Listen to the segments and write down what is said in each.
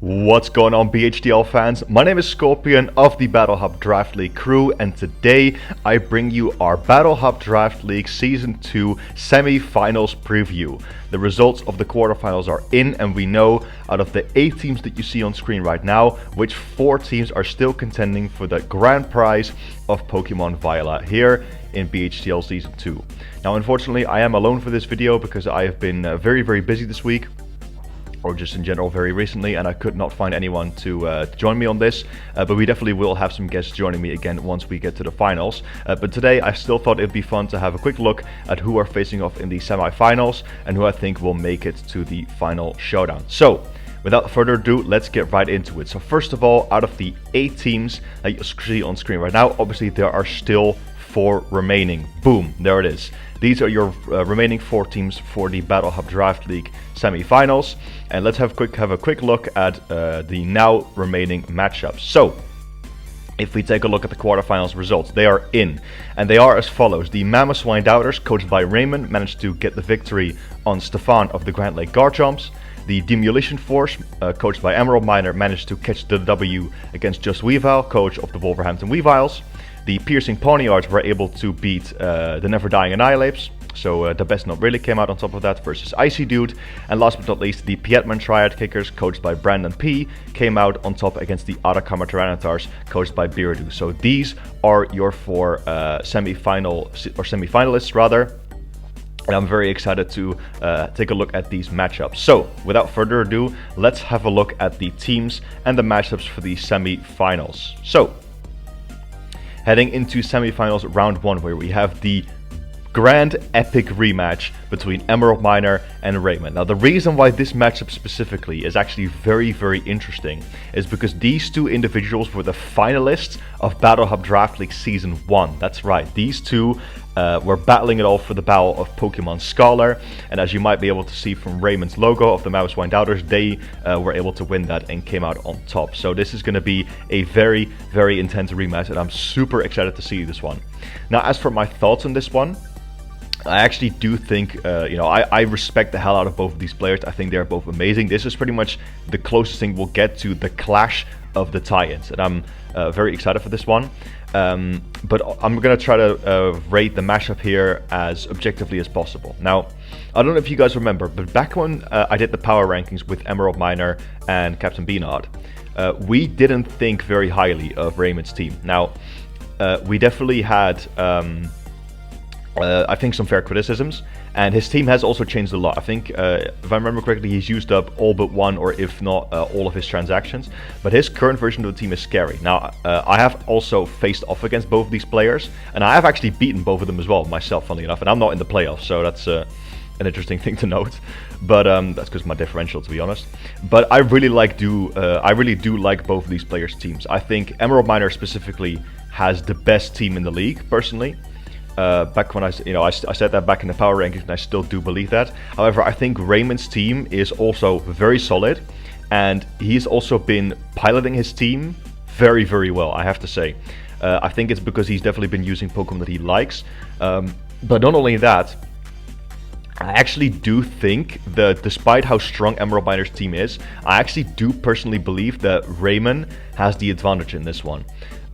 What's going on, BHDL fans? My name is Scorpion of the Battle Hub Draft League crew, and today I bring you our Battle Hub Draft League Season 2 semi-finals preview. The results of the quarterfinals are in, and we know out of the 8 teams that you see on screen right now, which 4 teams are still contending for the grand prize of Pokemon Violet here in BHDL Season 2. Now, unfortunately, I am alone for this video because I have been very busy this week, or just in general very recently, and I could not find anyone to join me on this, but we definitely will have some guests joining me again once we get to the finals. But today I still thought it'd be fun to have a quick look at who are facing off in the semi-finals and who I think will make it to the final showdown. So without further ado, let's get right into it. So first of all, out of the 8 teams that you see on screen right now, obviously there are still 4 remaining. Boom, there it is. These are your remaining 4 teams for the Battle Hub Draft League semi-finals, and let's have a quick look at the now remaining matchups. So, if we take a look at the quarterfinals results, they are in, and they are as follows. The Mamoswine Doubters, coached by Raymond, managed to get the victory on Stefan of the Grand Lake Garchomps. The Demewlition Force, coached by Emerald Miner, managed to catch the W against Just Weavile, coach of the Wolverhampton Weaviles. The Piercing Pawniards were able to beat the Never Dying Annihilapes, so the best not really came out on top of that versus Icy Dude. And last but not least, the Piedmont Triad Kickers, coached by Brandon P, came out on top against the Arakama Tyrannotars, coached by Beardo. So these are your 4 semi-finalists rather. And I'm very excited to take a look at these matchups. So, without further ado, let's have a look at the teams and the matchups for the semi-finals. So, heading into semi-finals round 1, where we have the grand epic rematch between Emerald Miner and Raymond. Now, the reason why this matchup specifically is actually very interesting is because these 2 individuals were the finalists of Battle Hub Draft League Season 1. That's right, these 2 were battling it all for the battle of Pokemon Scarlet, and as you might be able to see from Raymond's logo of the Mamoswine Doubters, they were able to win that and came out on top. So this is going to be a very intense rematch, and I'm super excited to see this one. Now, as for my thoughts on this one, I actually do think, I respect the hell out of both of these players. I think they're both amazing. This is pretty much the closest thing we'll get to the clash of the tie-ins, and I'm very excited for this one. But I'm going to try to rate the matchup here as objectively as possible. Now, I don't know if you guys remember, but back when I did the power rankings with Emerald Miner and Captain Beanard, we didn't think very highly of Raymond's team. Now, we definitely had I think some fair criticisms, and his team has also changed a lot. I think, if I remember correctly, he's used up all but one, or if not all of his transactions, but his current version of the team is scary. Now, I have also faced off against both of these players, and I have actually beaten both of them as well, myself, funnily enough, and I'm not in the playoffs, so that's an interesting thing to note, but that's because of my differential, to be honest. But I really do like both of these players' teams. I think Emerald Miner specifically has the best team in the league, personally. Back when I said that back in the power rankings, and I still do believe that. However, I think Raymond's team is also very solid, and he's also been piloting his team very well, I have to say. I think it's because he's definitely been using Pokemon that he likes. But not only that, I actually do think that despite how strong Emerald Miner's team is, I actually do personally believe that Raymond has the advantage in this one.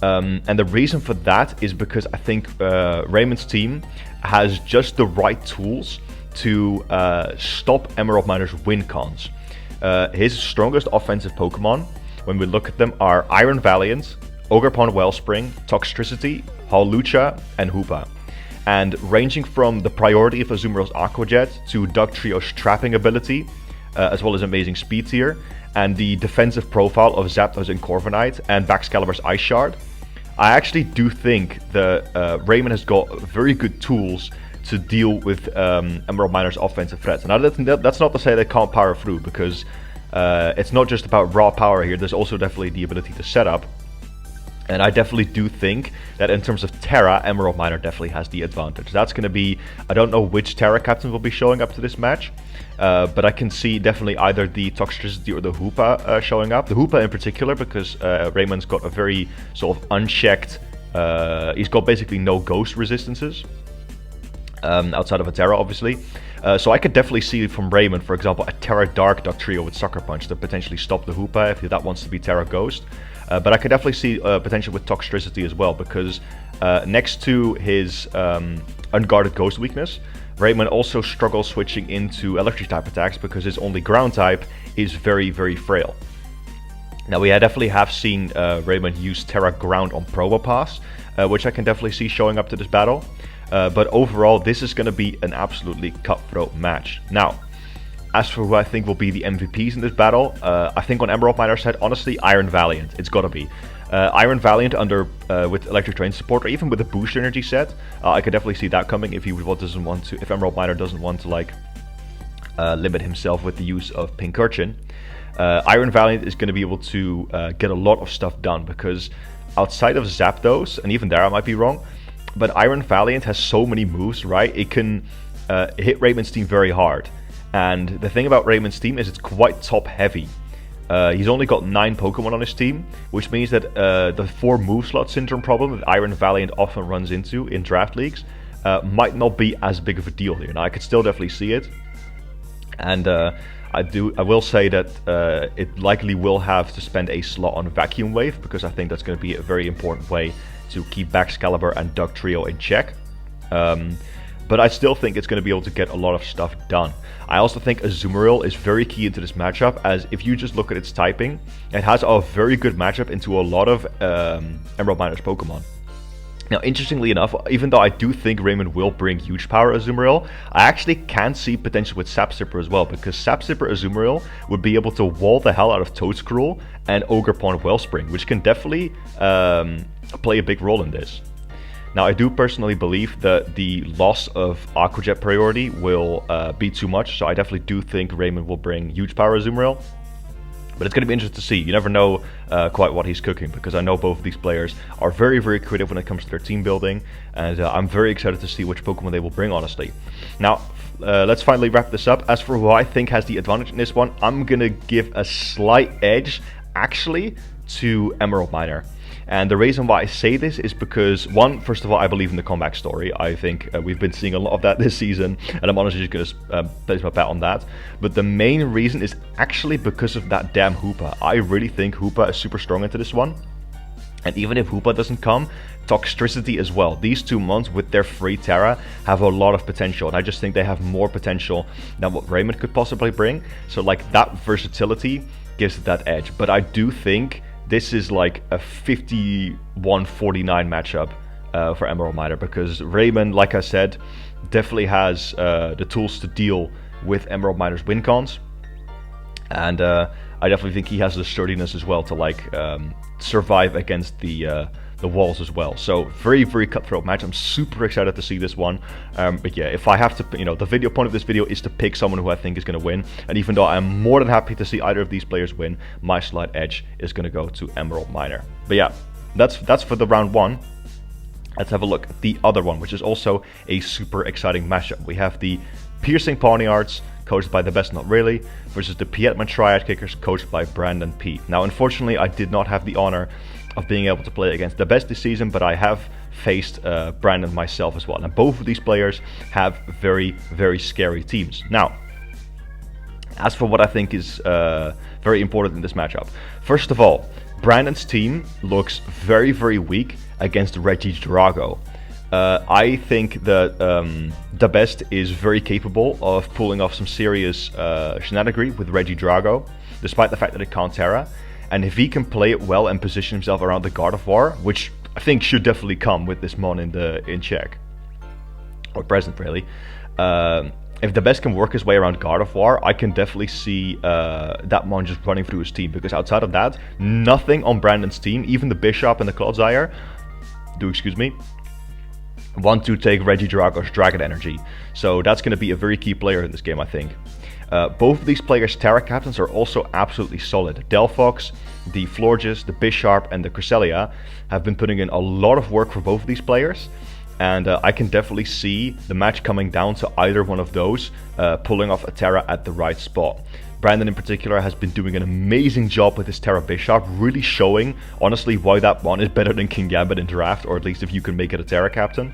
And the reason for that is because I think Raymond's team has just the right tools to stop Emerald Miner's win cons. His strongest offensive Pokemon, when we look at them, are Iron Valiant, Ogerpon Wellspring, Toxtricity, Hawlucha, and Hoopa. And ranging from the priority of Azumarill's Aqua Jet to Dugtrio's trapping ability, as well as amazing speed tier, and the defensive profile of Zapdos and Corviknight and Baxcalibur's Ice Shard, I actually do think that Raymond has got very good tools to deal with Emerald Miner's offensive threats. And that's not to say they can't power through, because it's not just about raw power here, there's also definitely the ability to set up. And I definitely do think that in terms of Terra, Emerald Miner definitely has the advantage. That's going to be, I don't know which Terra captain will be showing up to this match, but I can see definitely either the Toxtricity or the Hoopa showing up. The Hoopa in particular, because Raymond's got a very sort of unchecked, he's got basically no ghost resistances. outside of a Terra, obviously. So I could definitely see from Raymond, for example, a Terra Dark Dugtrio with Sucker Punch to potentially stop the Hoopa if that wants to be Terra Ghost. But I could definitely see potential with Toxtricity as well, because next to his Unguarded Ghost weakness, Raymond also struggles switching into Electric type attacks because his only ground type is very, very frail. Now we definitely have seen Raymond use Terra Ground on Probopass, which I can definitely see showing up to this battle. But overall, this is going to be an absolutely cutthroat match. Now, as for who I think will be the MVPs in this battle, I think on Emerald Miner's side, honestly, Iron Valiant. It's got to be. Iron Valiant with Electric Drain support, or even with a Boost Energy set, I could definitely see that coming if if Emerald Miner doesn't want to like limit himself with the use of Pincurchin. Iron Valiant is going to be able to get a lot of stuff done, because outside of Zapdos, and even there I might be wrong, but Iron Valiant has so many moves, right? It can hit Raymond's team very hard. And the thing about Raymond's team is it's quite top heavy. He's only got 9 Pokemon on his team, which means that the 4 move slot syndrome problem that Iron Valiant often runs into in draft leagues might not be as big of a deal here. Now I could still definitely see it. And I will say that it likely will have to spend a slot on Vacuum Wave, because I think that's going to be a very important way to keep Baxcalibur and Dugtrio in check. But I still think it's going to be able to get a lot of stuff done. I also think Azumarill is very key into this matchup, as if you just look at its typing, it has a very good matchup into a lot of Emerald Miner's Pokemon. Now, interestingly enough, even though I do think Raymond will bring huge power Azumarill, I actually can see potential with Sapsipper as well, because Sapsipper Azumarill would be able to wall the hell out of Toedscruel and Ogerpon Wellspring, which can definitely play a big role in this. Now, I do personally believe that the loss of Aqua Jet priority will be too much, so I definitely do think Raymond will bring huge power Azumarill. But it's going to be interesting to see. You never know quite what he's cooking, because I know both of these players are very, very creative when it comes to their team building, and I'm very excited to see which Pokemon they will bring, honestly. Now, let's finally wrap this up. As for who I think has the advantage in this one, I'm going to give a slight edge, actually, to Emerald Miner. And the reason why I say this is because, one, first of all, I believe in the comeback story. I think we've been seeing a lot of that this season, and I'm honestly just going to place my bet on that. But the main reason is actually because of that damn Hoopa. I really think Hoopa is super strong into this one. And even if Hoopa doesn't come, Toxtricity as well. These 2 months with their free Terra have a lot of potential, and I just think they have more potential than what Raymond could possibly bring. So like that versatility gives it that edge. But I do think this is like a 51-49 matchup for Emerald Miner, because Raymond, like I said, definitely has the tools to deal with Emerald Miner's win cons. And I definitely think he has the sturdiness as well to like survive against the walls as well. So very, very cutthroat match. I'm super excited to see this one. But yeah, if I have to, the point of this video is to pick someone who I think is going to win. And even though I'm more than happy to see either of these players win, my slight edge is going to go to Emerald Miner. But yeah, that's for the round 1. Let's have a look at the other one, which is also a super exciting matchup. We have the Piercing Pawniards, coached by the Best Not Really, versus the Piedmont Triad Kickers, coached by Brandon P. Now, unfortunately, I did not have the honor of being able to play against the best this season, but I have faced Brandon myself as well. Now, both of these players have very, very scary teams. Now, as for what I think is very important in this matchup, first of all, Brandon's team looks very, very weak against Regidrago. I think that the best is very capable of pulling off some serious shenanigans with Regidrago, despite the fact that it can't Terra. And if he can play it well and position himself around the Gardevoir, which I think should definitely come with this Mon in check, or present really, if the best can work his way around Gardevoir, I can definitely see that Mon just running through his team, because outside of that, nothing on Brandon's team, even the Bishop and the Clodsire, want to take Regidrago's Dragon Energy. So that's going to be a very key player in this game, I think. Both of these players' Terra captains are also absolutely solid. Delphox, the Florges, the Bisharp, and the Cresselia have been putting in a lot of work for both of these players. And I can definitely see the match coming down to either one of those pulling off a Terra at the right spot. Brandon in particular has been doing an amazing job with his Terra Bisharp, really showing, honestly, why that one is better than Kingambit in draft, or at least if you can make it a Terra captain.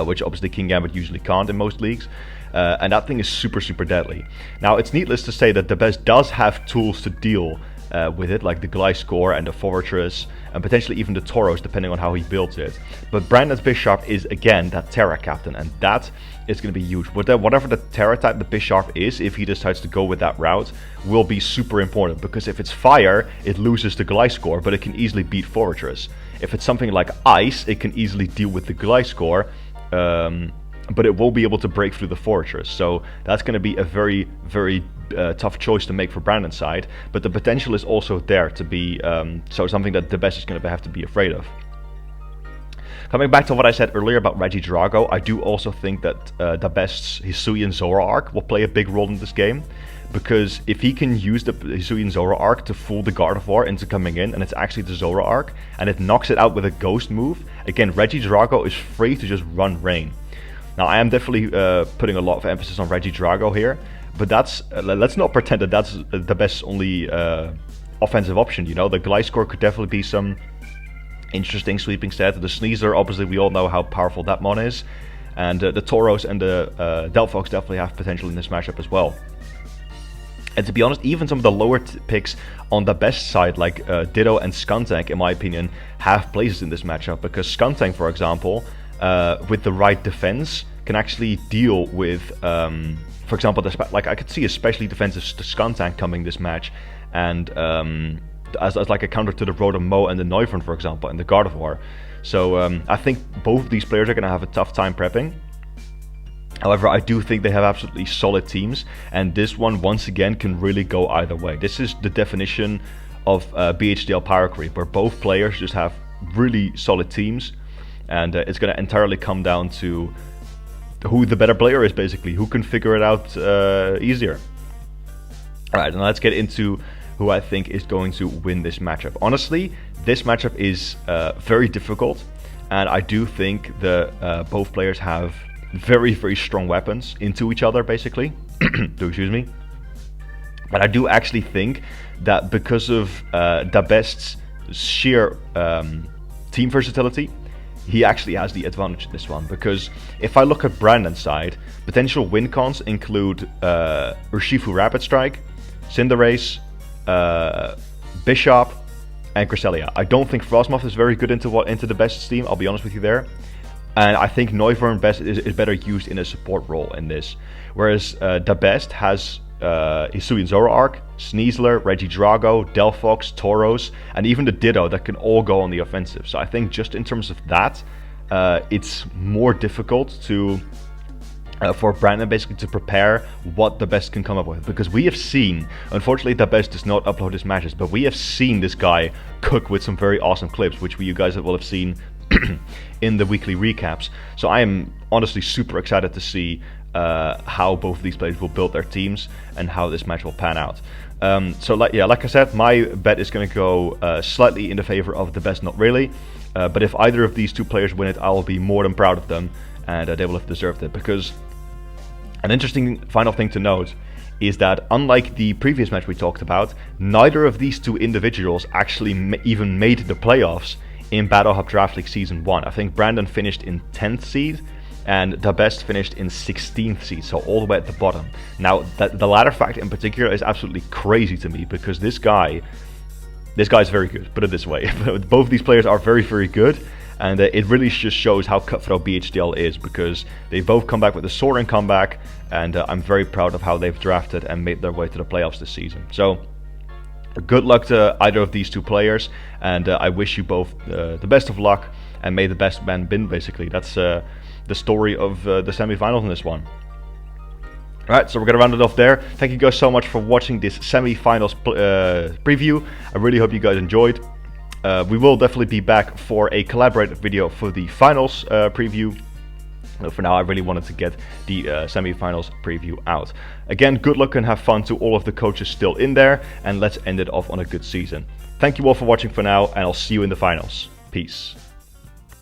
which obviously King Gambit usually can't in most leagues. And that thing is super, super deadly. Now, it's needless to say that the best does have tools to deal with it, like the Gliscor and the Fortress, and potentially even the Tauros, depending on how he builds it. But Brandon's Bisharp is, again, that Terra Captain, and that is going to be huge. Whatever the Terra type the Bisharp is, if he decides to go with that route, will be super important, because if it's Fire, it loses the Gliscor, but it can easily beat Fortress. If it's something like Ice, it can easily deal with the Gliscor, but it won't be able to break through the Fortress. So that's going to be a very, very tough choice to make for Brandon's side, but the potential is also there to be so something that the best is going to have to be afraid of. Coming back to what I said earlier about Regidrago, I do also think that the best's Hisuian Zoroark will play a big role in this game, because if he can use the Hisuian Zoroark to fool the Gardevoir into coming in, and it's actually the Zoroark, and it knocks it out with a Ghost move, again, Regidrago is free to just run Rain. Now, I am definitely putting a lot of emphasis on Regidrago here, but that's let's not pretend that that's the best only offensive option. You know, the Gliscor could definitely be some interesting sweeping set. The Sneasler, obviously, we all know how powerful that mon is, and the Tauros and the Delphox definitely have potential in this matchup as well. And to be honest, even some of the lower picks on the best side, like Ditto and Skuntank, in my opinion, have places in this matchup, because Skuntank, for example, with the right defense, can actually deal with, for example, like I could see a specially defensive Skuntank coming this match, and as like a counter to the Rotom-Mow and the Noivern, for example, and the Gardevoir. So I think both of these players are going to have a tough time prepping. However, I do think they have absolutely solid teams, and this one, once again, can really go either way. This is the definition of BHDL Power Creep, where both players just have really solid teams, and it's going to entirely come down to who the better player is, basically, who can figure it out easier. Alright, and let's get into who I think is going to win this matchup. Honestly, this matchup is very difficult, and I do think that both players have very, very strong weapons into each other, basically. Excuse me. But I do actually think that because of the best's sheer team versatility, he actually has the advantage in this one. Because if I look at Brandon's side, potential win cons include Urshifu Rapid Strike, Cinderace, Bisharp, and Cresselia. I don't think Frostmoth is very good into the best's team, I'll be honest with you there. And I think Noivern best is better used in a support role in this. Whereas the best has Hisuian Zoroark, Sneasler, Regidrago, Delphox, Tauros, and even the Ditto that can all go on the offensive. So I think just in terms of that, it's more difficult to for Brandon basically to prepare what the best can come up with. Because we have seen, unfortunately the best does not upload his matches, but we have seen this guy cook with some very awesome clips, which you guys will have seen in the weekly recaps. So I am honestly super excited to see how both of these players will build their teams and how this match will pan out. So like I said, my bet is going to go slightly in the favor of the best, not really. But if either of these two players win it, I will be more than proud of them, and they will have deserved it. Because an interesting final thing to note is that, unlike the previous match we talked about, neither of these two individuals actually even made the playoffs in Battle Hub Draft League Season 1. I think Brandon finished in 10th seed, and the best finished in 16th seed, so all the way at the bottom. Now, the latter fact in particular is absolutely crazy to me, because this guy is very good, put it this way. Both of these players are very, very good, and it really just shows how cutthroat BHDL is, because they both come back with a soaring comeback, and I'm very proud of how they've drafted and made their way to the playoffs this season. So good luck to either of these two players, and I wish you both the best of luck, and may the best man win, basically. That's the story of the semifinals in this one. Alright, so we're going to round it off there. Thank you guys so much for watching this semifinals preview. I really hope you guys enjoyed. We will definitely be back for a collaborated video for the finals preview. For now, I really wanted to get the semi-finals preview out. Again, good luck and have fun to all of the coaches still in there, and let's end it off on a good season. Thank you all for watching for now, and I'll see you in the finals. Peace.